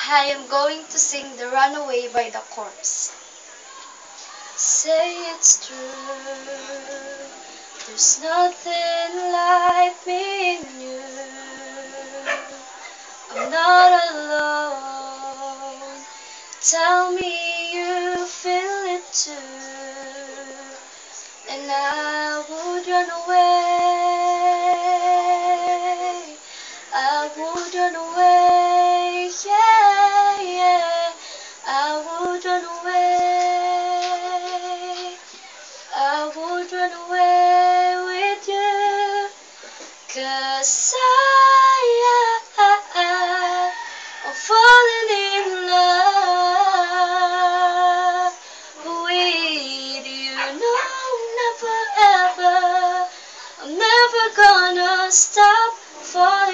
I am going to sing The Runaway by The Corrs. Say it's true, there's nothing like being you. I'm not alone, tell me you feel it too. And I would run away, I would run away, yeah, yeah. I would run away, I would run away with you. 'Cause I'm falling in love with you. No, never ever, I'm never gonna stop falling.